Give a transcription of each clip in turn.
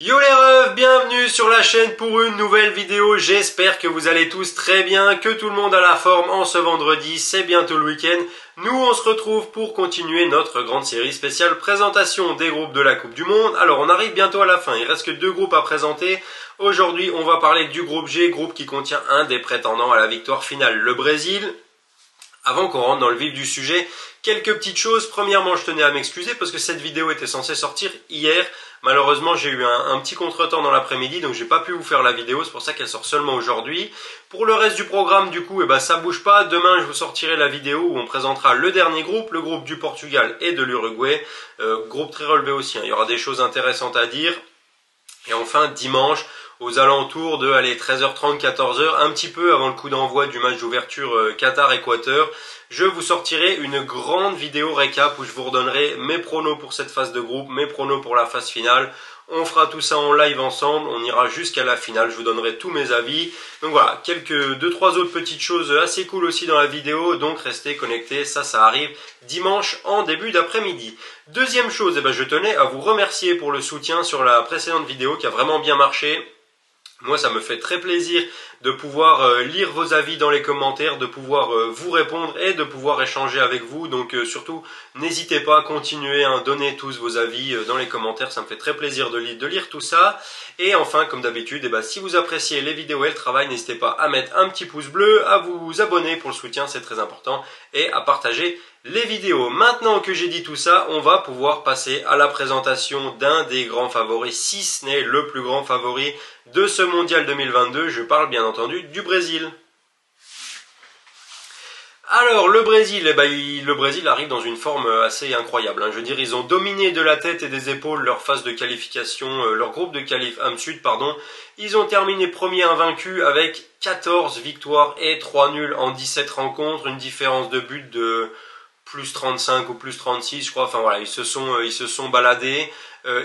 Yo les refs, bienvenue sur la chaîne pour une nouvelle vidéo. J'espère que vous allez tous très bien, que tout le monde a la forme en ce vendredi, c'est bientôt le week-end. Nous on se retrouve pour continuer notre grande série spéciale présentation des groupes de la Coupe du Monde. Alors on arrive bientôt à la fin, il reste que deux groupes à présenter. Aujourd'hui on va parler du groupe G, groupe qui contient un des prétendants à la victoire finale, le Brésil. Avant qu'on rentre dans le vif du sujet, quelques petites choses. Premièrement, je tenais à m'excuser parce que cette vidéo était censée sortir hier. Malheureusement, j'ai eu un petit contretemps dans l'après-midi, donc j'ai pas pu vous faire la vidéo. C'est pour ça qu'elle sort seulement aujourd'hui. Pour le reste du programme, du coup, ça bouge pas. Demain, je vous sortirai la vidéo où on présentera le dernier groupe, le groupe du Portugal et de l'Uruguay. Groupe très relevé aussi, hein. Il y aura des choses intéressantes à dire. Et enfin, dimanche, aux alentours de 13h30, 14h, un petit peu avant le coup d'envoi du match d'ouverture Qatar-Équateur, je vous sortirai une grande vidéo récap où je vous redonnerai mes pronos pour cette phase de groupe, mes pronos pour la phase finale. On fera tout ça en live ensemble, on ira jusqu'à la finale, je vous donnerai tous mes avis. Donc voilà, deux, trois autres petites choses assez cool aussi dans la vidéo, donc restez connectés, ça arrive dimanche en début d'après-midi. Deuxième chose, je tenais à vous remercier pour le soutien sur la précédente vidéo qui a vraiment bien marché. Moi, ça me fait très plaisir de pouvoir lire vos avis dans les commentaires, de pouvoir vous répondre et de pouvoir échanger avec vous. Donc surtout, n'hésitez pas à continuer à donner tous vos avis dans les commentaires. Ça me fait très plaisir de lire tout ça. Et enfin, comme d'habitude, si vous appréciez les vidéos et le travail, n'hésitez pas à mettre un petit pouce bleu, à vous abonner pour le soutien, c'est très important, et à partager les vidéos. Maintenant que j'ai dit tout ça, on va pouvoir passer à la présentation d'un des grands favoris, si ce n'est le plus grand favori de ce mondial 2022. Je parle bien entendu du Brésil. Alors le Brésil, le Brésil arrive dans une forme assez incroyable, hein. Je veux dire, ils ont dominé de la tête et des épaules leur phase de qualification, leur groupe de qualif Sud, pardon. Ils ont terminé premier invaincu avec 14 victoires et 3 nuls en 17 rencontres, une différence de but de plus 35 ou plus 36, je crois. Enfin voilà, ils se sont baladés.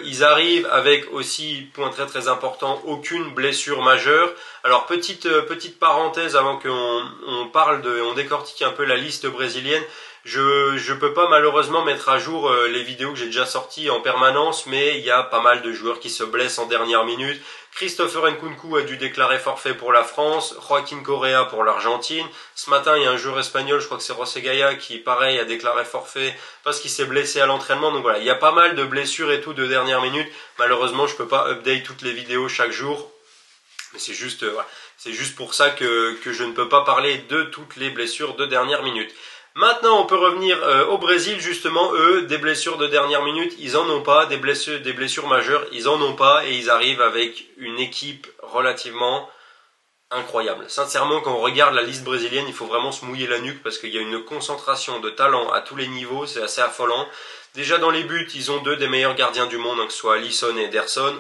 Ils arrivent avec aussi, point très très important, aucune blessure majeure. Alors petite parenthèse avant on décortique un peu la liste brésilienne. Je peux pas malheureusement mettre à jour les vidéos que j'ai déjà sorties en permanence, mais il y a pas mal de joueurs qui se blessent en dernière minute. Christopher Nkunku a dû déclarer forfait pour la France, Joaquín Correa pour l'Argentine. Ce matin, il y a un joueur espagnol, je crois que c'est Rossegaya, qui pareil a déclaré forfait parce qu'il s'est blessé à l'entraînement. Donc voilà, il y a pas mal de blessures et tout de dernière minute. Malheureusement, je peux pas update toutes les vidéos chaque jour. Mais c'est juste, voilà. C'est juste pour ça que je ne peux pas parler de toutes les blessures de dernière minute. Maintenant, on peut revenir au Brésil, justement. Eux, des blessures de dernière minute, ils en ont pas. Des blessures majeures, ils en ont pas. Et ils arrivent avec une équipe relativement incroyable. Sincèrement, quand on regarde la liste brésilienne, il faut vraiment se mouiller la nuque parce qu'il y a une concentration de talent à tous les niveaux. C'est assez affolant. Déjà, dans les buts, ils ont deux des meilleurs gardiens du monde, hein, que ce soit Alisson et Ederson.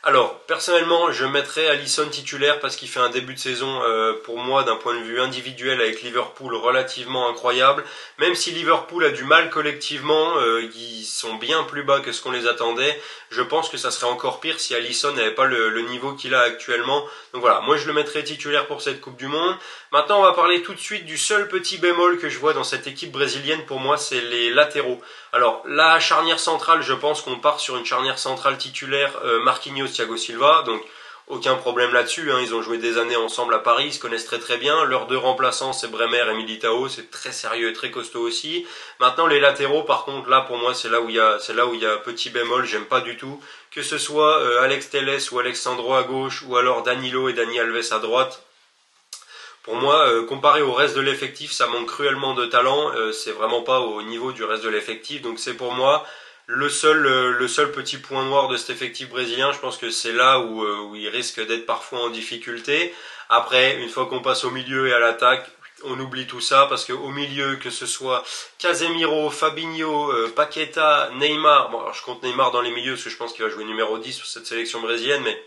Alors, personnellement, je mettrais Alisson titulaire parce qu'il fait un début de saison, pour moi, d'un point de vue individuel avec Liverpool, relativement incroyable. Même si Liverpool a du mal collectivement, ils sont bien plus bas que ce qu'on les attendait. Je pense que ça serait encore pire si Alisson n'avait pas le niveau qu'il a actuellement. Donc voilà, moi je le mettrais titulaire pour cette Coupe du Monde. Maintenant, on va parler tout de suite du seul petit bémol que je vois dans cette équipe brésilienne. Pour moi, c'est les latéraux. Alors, la charnière centrale, je pense qu'on part sur une charnière centrale titulaire Marquinhos, Thiago Silva, donc aucun problème là-dessus, hein. Ils ont joué des années ensemble à Paris, ils se connaissent très très bien. Leurs deux remplaçants, c'est Bremer et Militao, c'est très sérieux et très costaud aussi. Maintenant, les latéraux, par contre, là pour moi, c'est là où il y a petit bémol, j'aime pas du tout. Que ce soit Alex Telles ou Alexandro à gauche, ou alors Danilo et Dani Alves à droite. Pour moi, comparé au reste de l'effectif, ça manque cruellement de talent. C'est vraiment pas au niveau du reste de l'effectif. Donc c'est pour moi le seul petit point noir de cet effectif brésilien. Je pense que c'est là où il risque d'être parfois en difficulté. Après, une fois qu'on passe au milieu et à l'attaque, on oublie tout ça parce qu'au milieu, que ce soit Casemiro, Fabinho, Paqueta, Neymar. Bon, alors je compte Neymar dans les milieux parce que je pense qu'il va jouer numéro 10 sur cette sélection brésilienne, mais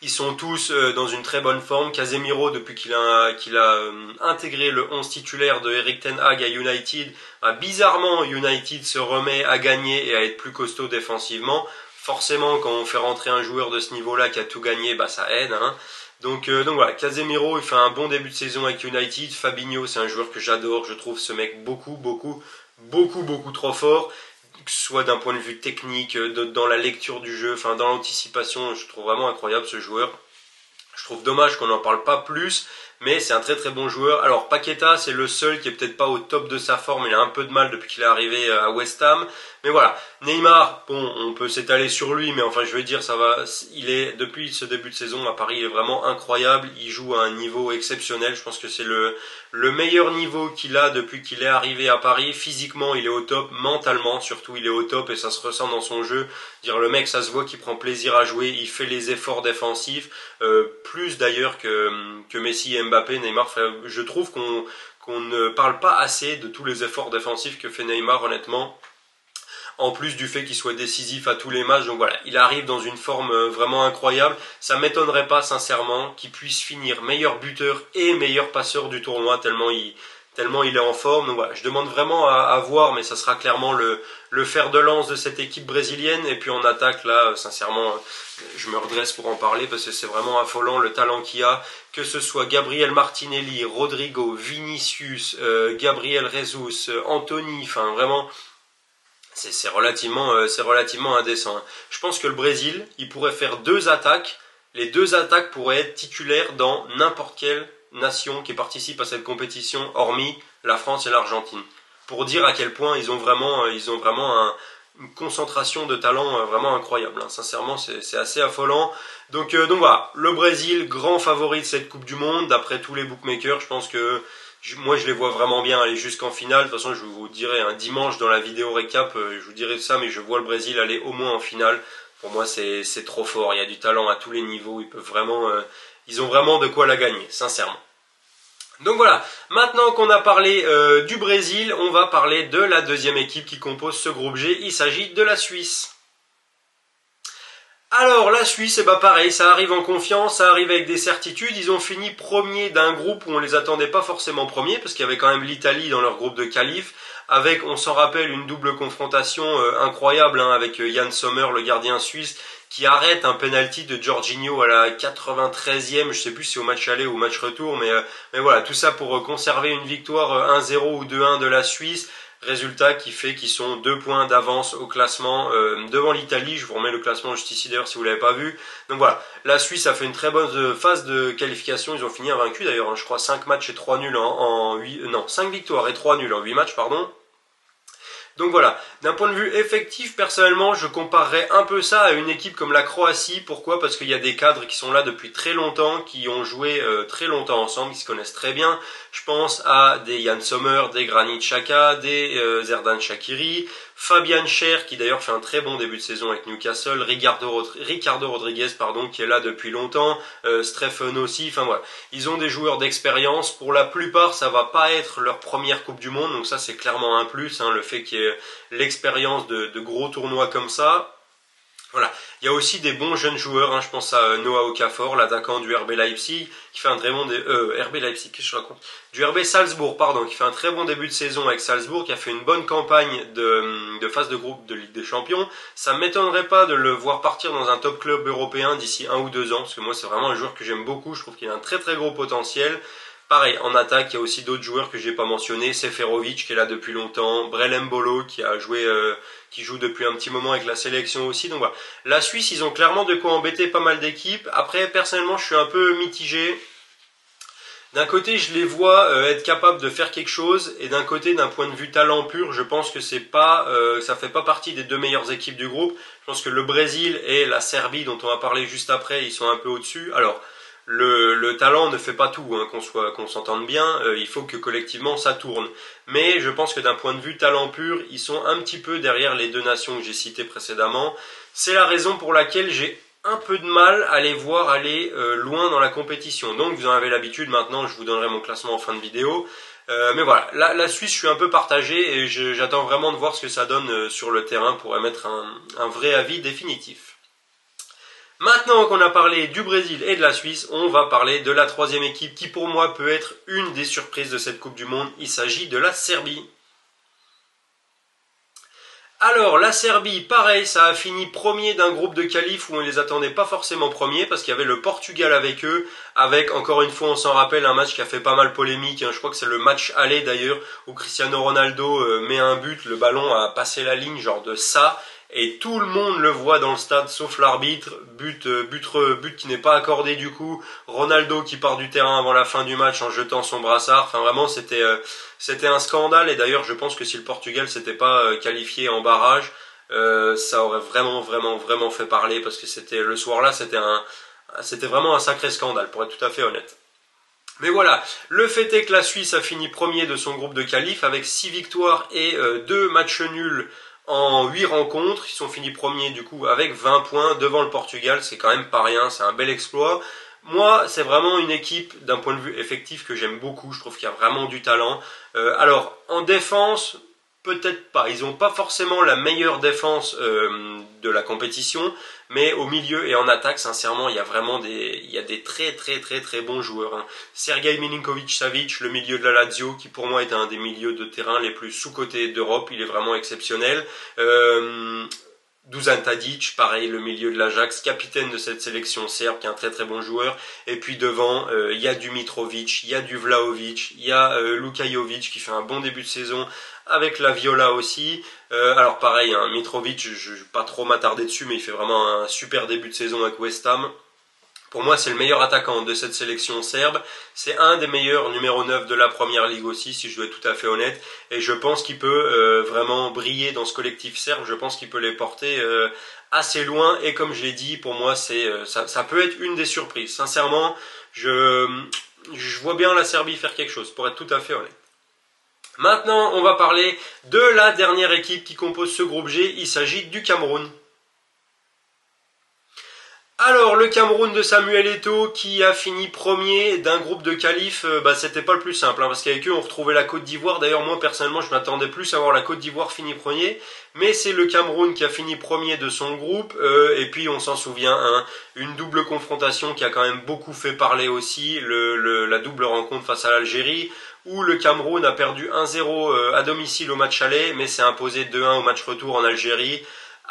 ils sont tous dans une très bonne forme. Casemiro, depuis qu'il a intégré le 11 titulaire de Erik ten Hag à United, bizarrement United se remet à gagner et à être plus costaud défensivement. Forcément, quand on fait rentrer un joueur de ce niveau-là qui a tout gagné, ça aide, hein. Donc voilà, Casemiro, il fait un bon début de saison avec United. Fabinho, c'est un joueur que j'adore. Je trouve ce mec beaucoup trop fort. que ce soit d'un point de vue technique, dans la lecture du jeu, enfin dans l'anticipation, je trouve vraiment incroyable ce joueur. Je trouve dommage qu'on n'en parle pas plus, mais c'est un très très bon joueur. Alors Paqueta, c'est le seul qui est peut-être pas au top de sa forme, il a un peu de mal depuis qu'il est arrivé à West Ham. Mais voilà, Neymar, bon, on peut s'étaler sur lui, mais enfin je veux dire, ça va, il est, depuis ce début de saison à Paris, il est vraiment incroyable, il joue à un niveau exceptionnel, je pense que c'est le meilleur niveau qu'il a depuis qu'il est arrivé à Paris. Physiquement, il est au top, mentalement surtout, il est au top et ça se ressent dans son jeu. Dire le mec, ça se voit qu'il prend plaisir à jouer, il fait les efforts défensifs, plus d'ailleurs que Messi et Mbappé. Neymar, je trouve qu'on ne parle pas assez de tous les efforts défensifs que fait Neymar, honnêtement. En plus du fait qu'il soit décisif à tous les matchs, donc voilà, il arrive dans une forme vraiment incroyable. Ça m'étonnerait pas sincèrement qu'il puisse finir meilleur buteur et meilleur passeur du tournoi tellement il est en forme. Donc voilà, je demande vraiment à voir, mais ça sera clairement le fer de lance de cette équipe brésilienne. Et puis en attaque, là, sincèrement, je me redresse pour en parler parce que c'est vraiment affolant le talent qu'il y a. Que ce soit Gabriel Martinelli, Rodrigo, Vinicius, Gabriel Jesus, Anthony, enfin vraiment... C'est relativement indécent. Je pense que le Brésil, il pourrait faire 2 attaques. Les 2 attaques pourraient être titulaires dans n'importe quelle nation qui participe à cette compétition, hormis la France et l'Argentine. Pour dire à quel point ils ont vraiment une concentration de talent vraiment incroyable. Sincèrement, c'est assez affolant. Donc voilà, le Brésil, grand favori de cette Coupe du Monde. D'après tous les bookmakers, je pense que moi je les vois vraiment bien aller jusqu'en finale. De toute façon je vous dirai un dimanche dans la vidéo récap, je vous dirai ça, mais je vois le Brésil aller au moins en finale. Pour moi c'est trop fort, il y a du talent à tous les niveaux, ils ont vraiment de quoi la gagner, sincèrement. Donc voilà, maintenant qu'on a parlé du Brésil, on va parler de la deuxième équipe qui compose ce groupe G, il s'agit de la Suisse. Alors la Suisse, c'est pareil, ça arrive en confiance, ça arrive avec des certitudes. Ils ont fini premier d'un groupe où on les attendait pas forcément premiers, parce qu'il y avait quand même l'Italie dans leur groupe de qualif, avec, on s'en rappelle, une double confrontation incroyable avec Yann Sommer, le gardien suisse, qui arrête un penalty de Jorginho à la 93e, je sais plus si c'est au match aller ou au match retour, mais voilà, tout ça pour conserver une victoire 1-0 ou 2-1 de la Suisse. Résultat qui fait qu'ils sont 2 points d'avance au classement devant l'Italie. Je vous remets le classement juste ici d'ailleurs si vous ne l'avez pas vu. Donc voilà, la Suisse a fait une très bonne phase de qualification. Ils ont fini invaincus d'ailleurs, je crois 5 matchs et 3 nuls en 8... Non, 5 victoires et 3 nuls en 8 matchs, pardon. Donc voilà, d'un point de vue effectif, personnellement, je comparerais un peu ça à une équipe comme la Croatie. Pourquoi ? Parce qu'il y a des cadres qui sont là depuis très longtemps, qui ont joué très longtemps ensemble, qui se connaissent très bien. Je pense à des Yann Sommer, des Granit Xhaka, des Xherdan Shaqiri, Fabian Schär, qui d'ailleurs fait un très bon début de saison avec Newcastle, Ricardo Rodriguez, qui est là depuis longtemps, Stephen aussi, enfin voilà. Ils ont des joueurs d'expérience. Pour la plupart, ça va pas être leur première Coupe du Monde, donc ça c'est clairement un plus, le fait qu'il y ait l'expérience de gros tournois comme ça. Voilà. Il y a aussi des bons jeunes joueurs, je pense à Noah Okafor, l'attaquant du RB Leipzig, qui fait un très bon RB Leipzig, qu'est-ce que je raconte ? Du RB Salzbourg, pardon, qui fait un très bon début de saison avec Salzbourg, qui a fait une bonne campagne de phase de groupe de Ligue des Champions. Ça m'étonnerait pas de le voir partir dans un top club européen d'ici 1 ou 2 ans, parce que moi c'est vraiment un joueur que j'aime beaucoup, je trouve qu'il a un très très gros potentiel. Pareil, en attaque, il y a aussi d'autres joueurs que j'ai pas mentionnés. Seferovic qui est là depuis longtemps, Brel Mbolo qui a joué, qui joue depuis un petit moment avec la sélection aussi. Donc voilà, la Suisse, ils ont clairement de quoi embêter pas mal d'équipes. Après, personnellement, je suis un peu mitigé. D'un côté, je les vois être capables de faire quelque chose, et d'un côté, d'un point de vue talent pur, je pense que ça fait pas partie des 2 meilleures équipes du groupe. Je pense que le Brésil et la Serbie, dont on va parler juste après, ils sont un peu au-dessus. Alors, le talent ne fait pas tout, qu'on s'entende bien, il faut que collectivement ça tourne. Mais je pense que d'un point de vue talent pur, ils sont un petit peu derrière les 2 nations que j'ai citées précédemment. C'est la raison pour laquelle j'ai un peu de mal à les voir aller loin dans la compétition. Donc vous en avez l'habitude, maintenant je vous donnerai mon classement en fin de vidéo. Mais voilà, la Suisse, je suis un peu partagé et j'attends vraiment de voir ce que ça donne sur le terrain pour émettre un vrai avis définitif. Maintenant qu'on a parlé du Brésil et de la Suisse, on va parler de la 3e équipe qui pour moi peut être une des surprises de cette Coupe du Monde. Il s'agit de la Serbie. Alors, la Serbie, pareil, ça a fini premier d'un groupe de qualifs où on ne les attendait pas forcément premiers parce qu'il y avait le Portugal avec eux, avec, encore une fois, on s'en rappelle, un match qui a fait pas mal polémique, hein. Je crois que c'est le match aller d'ailleurs, où Cristiano Ronaldo met un but, le ballon a passé la ligne, genre de ça, et tout le monde le voit dans le stade, sauf l'arbitre, but qui n'est pas accordé du coup, Ronaldo qui part du terrain avant la fin du match en jetant son brassard, enfin vraiment c'était un scandale, et d'ailleurs je pense que si le Portugal s'était pas qualifié en barrage, ça aurait vraiment fait parler, parce que c'était le soir-là, c'était vraiment un sacré scandale, pour être tout à fait honnête. Mais voilà, le fait est que la Suisse a fini premier de son groupe de qualifs avec 6 victoires et 2 matchs nuls en 8 rencontres. Ils sont finis premiers du coup avec 20 points devant le Portugal, c'est quand même pas rien, c'est un bel exploit. Moi, c'est vraiment une équipe d'un point de vue effectif que j'aime beaucoup, je trouve qu'il y a vraiment du talent. Alors, en défense, peut-être pas, ils n'ont pas forcément la meilleure défense de la compétition, mais au milieu et en attaque, sincèrement, il y a des très bons joueurs, hein. Sergej Milinkovic-Savic, le milieu de la Lazio, qui pour moi est un des milieux de terrain les plus sous-cotés d'Europe, il est vraiment exceptionnel. Dusan Tadic, pareil, le milieu de l'Ajax, capitaine de cette sélection serbe, qui est un très bon joueur. Et puis devant, il y a du Mitrovic, il y a du Vlahovic, il y a Luka Jovic qui fait un bon début de saison, avec la Viola aussi. Alors pareil, hein, Mitrovic, je ne vais pas trop m'attarder dessus, mais il fait vraiment un super début de saison avec West Ham. Pour moi, c'est le meilleur attaquant de cette sélection serbe. C'est un des meilleurs numéro 9 de la première ligue aussi, si je dois être tout à fait honnête. Et je pense qu'il peut vraiment briller dans ce collectif serbe. Je pense qu'il peut les porter assez loin. Et comme je l'ai dit, pour moi, ça peut être une des surprises. Sincèrement, je vois bien la Serbie faire quelque chose, pour être tout à fait honnête. Maintenant, on va parler de la dernière équipe qui compose ce groupe G. Il s'agit du Cameroun. Alors, le Cameroun de Samuel Eto'o qui a fini premier d'un groupe de qualifs, c'était pas le plus simple, hein, parce qu'avec eux on retrouvait la Côte d'Ivoire. D'ailleurs, moi personnellement, je m'attendais plus à voir la Côte d'Ivoire finir premier, mais c'est le Cameroun qui a fini premier de son groupe, et puis on s'en souvient, hein, une double confrontation qui a quand même beaucoup fait parler aussi, la double rencontre face à l'Algérie, où le Cameroun a perdu 1-0 à domicile au match aller, mais s'est imposé 2-1 au match retour en Algérie,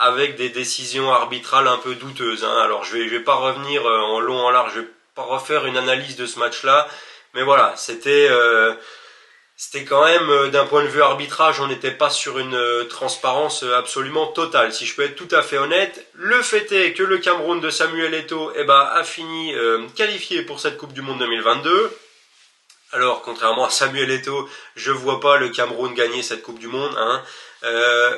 avec des décisions arbitrales un peu douteuses, hein. Alors je vais pas revenir en long en large, je vais pas refaire une analyse de ce match-là, mais voilà, c'était quand même d'un point de vue arbitrage, on n'était pas sur une transparence absolument totale, si je peux être tout à fait honnête. Le fait est que le Cameroun de Samuel Eto'o a fini qualifié pour cette Coupe du Monde 2022. Alors, contrairement à Samuel Eto'o, je vois pas le Cameroun gagner cette Coupe du Monde, hein.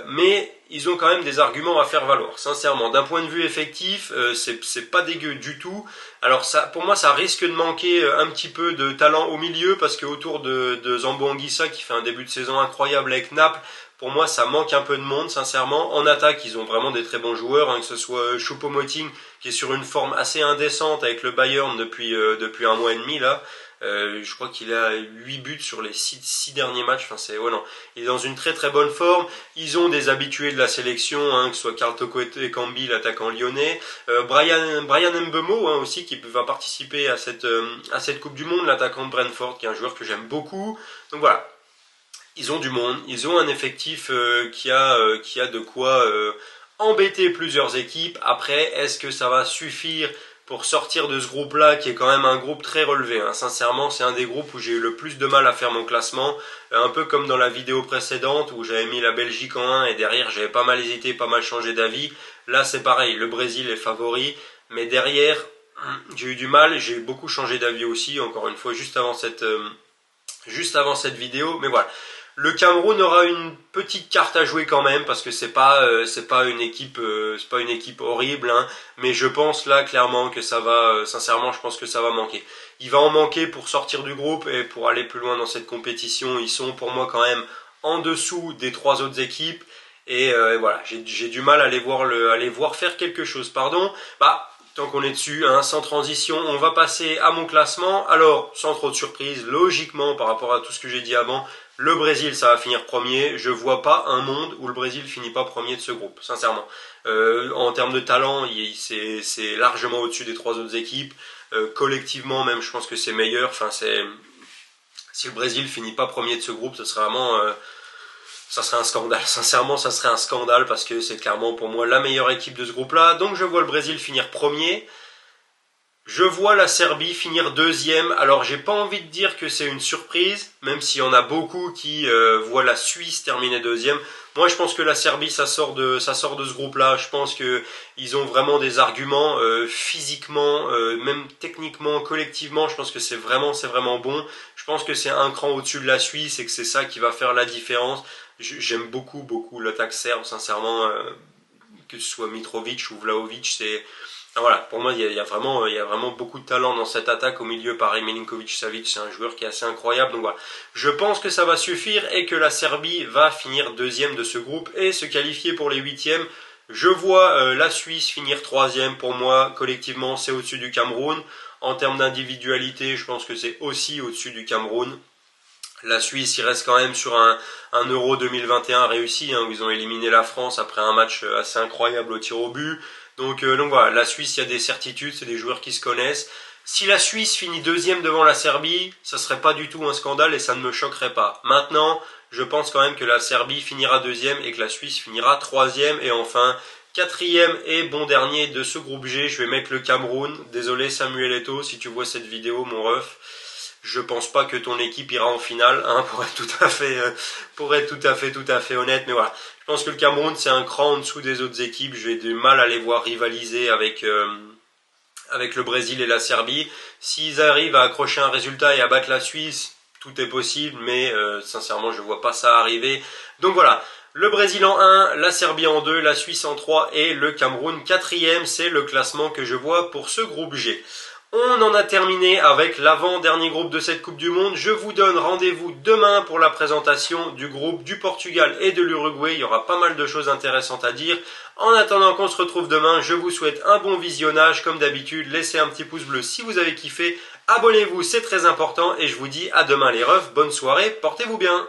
Mais ils ont quand même des arguments à faire valoir. Sincèrement, d'un point de vue effectif, c'est pas dégueu du tout. Alors ça, pour moi, ça risque de manquer un petit peu de talent au milieu, parce que autour de Zambo Anguissa, qui fait un début de saison incroyable avec Naples, pour moi, ça manque un peu de monde, sincèrement. En attaque, ils ont vraiment des très bons joueurs, hein, que ce soit Choupo-Moting, qui est sur une forme assez indécente avec le Bayern depuis un mois et demi là. Je crois qu'il a 8 buts sur les 6 derniers matchs. Enfin, non. Il est dans une très bonne forme. Ils ont des habitués de la sélection, hein, que ce soit Karl Toko Ekambi, l'attaquant lyonnais, Brian Mbeumo, hein, aussi, qui va participer à cette Coupe du Monde, l'attaquant de Brentford, qui est un joueur que j'aime beaucoup. Donc voilà, ils ont du monde, ils ont un effectif qui a de quoi embêter plusieurs équipes. Après, est-ce que ça va suffire pour sortir de ce groupe-là, qui est quand même un groupe très relevé, hein. Sincèrement, c'est un des groupes où j'ai eu le plus de mal à faire mon classement, un peu comme dans la vidéo précédente où j'avais mis la Belgique en 1 et derrière j'avais pas mal hésité, pas mal changé d'avis. Là c'est pareil, le Brésil est favori, mais derrière j'ai eu du mal, j'ai beaucoup changé d'avis aussi, encore une fois juste avant cette vidéo, mais voilà. Le Cameroun aura une petite carte à jouer quand même, parce que c'est pas une équipe horrible, hein, mais je pense là clairement que ça va, sincèrement je pense que ça va manquer. Il va en manquer pour sortir du groupe et pour aller plus loin dans cette compétition. Ils sont pour moi quand même en dessous des 3 autres équipes, et voilà, j'ai du mal à les voir faire quelque chose. Pardon. Tant qu'on est dessus, hein, sans transition, on va passer à mon classement. Alors, sans trop de surprise, logiquement, par rapport à tout ce que j'ai dit avant, le Brésil, ça va finir premier. Je vois pas un monde où le Brésil finit pas premier de ce groupe, sincèrement. En termes de talent, c'est largement au-dessus des 3 autres équipes. Collectivement, même, je pense que c'est meilleur. Enfin, si le Brésil finit pas premier de ce groupe, ce sera vraiment... ça serait un scandale. Sincèrement, ça serait un scandale parce que c'est clairement pour moi la meilleure équipe de ce groupe-là. Donc je vois le Brésil finir premier. Je vois la Serbie finir deuxième. Alors j'ai pas envie de dire que c'est une surprise, même s'il y en a beaucoup qui voient la Suisse terminer deuxième. Moi je pense que la Serbie ça sort de ce groupe-là. Je pense que ils ont vraiment des arguments physiquement, même techniquement, collectivement. Je pense que c'est vraiment bon. Je pense que c'est un cran au-dessus de la Suisse et que c'est ça qui va faire la différence. J'aime beaucoup l'attaque serbe, sincèrement, que ce soit Mitrovic ou Vlahovic, c'est voilà, pour moi, il y a vraiment beaucoup de talent dans cette attaque. Au milieu, pareil, Milinkovic-Savic, c'est un joueur qui est assez incroyable. Donc voilà, je pense que ça va suffire et que la Serbie va finir deuxième de ce groupe et se qualifier pour les huitièmes. Je vois la Suisse finir troisième. Pour moi, collectivement, c'est au-dessus du Cameroun. En termes d'individualité, je pense que c'est aussi au-dessus du Cameroun. La Suisse, il reste quand même sur un Euro 2021 réussi, où ils ont éliminé la France après un match assez incroyable au tir au but. Donc voilà, la Suisse, il y a des certitudes, c'est des joueurs qui se connaissent. Si la Suisse finit deuxième devant la Serbie, ça serait pas du tout un scandale et ça ne me choquerait pas. Maintenant, je pense quand même que la Serbie finira deuxième et que la Suisse finira troisième. Et enfin, quatrième et bon dernier de ce groupe G, je vais mettre le Cameroun. Désolé Samuel Eto'o, si tu vois cette vidéo, mon ref. Je pense pas que ton équipe ira en finale, pour être tout à fait honnête, mais voilà. Je pense que le Cameroun c'est un cran en dessous des autres équipes. J'ai du mal à les voir rivaliser avec le Brésil et la Serbie. S'ils arrivent à accrocher un résultat et à battre la Suisse, tout est possible, mais sincèrement je vois pas ça arriver. Donc voilà. Le Brésil en 1, la Serbie en 2, la Suisse en 3 et le Cameroun 4e, c'est le classement que je vois pour ce groupe G. On en a terminé avec l'avant-dernier groupe de cette Coupe du Monde. Je vous donne rendez-vous demain pour la présentation du groupe du Portugal et de l'Uruguay. Il y aura pas mal de choses intéressantes à dire. En attendant qu'on se retrouve demain, je vous souhaite un bon visionnage. Comme d'habitude, laissez un petit pouce bleu si vous avez kiffé. Abonnez-vous, c'est très important. Et je vous dis à demain les refs. Bonne soirée, portez-vous bien.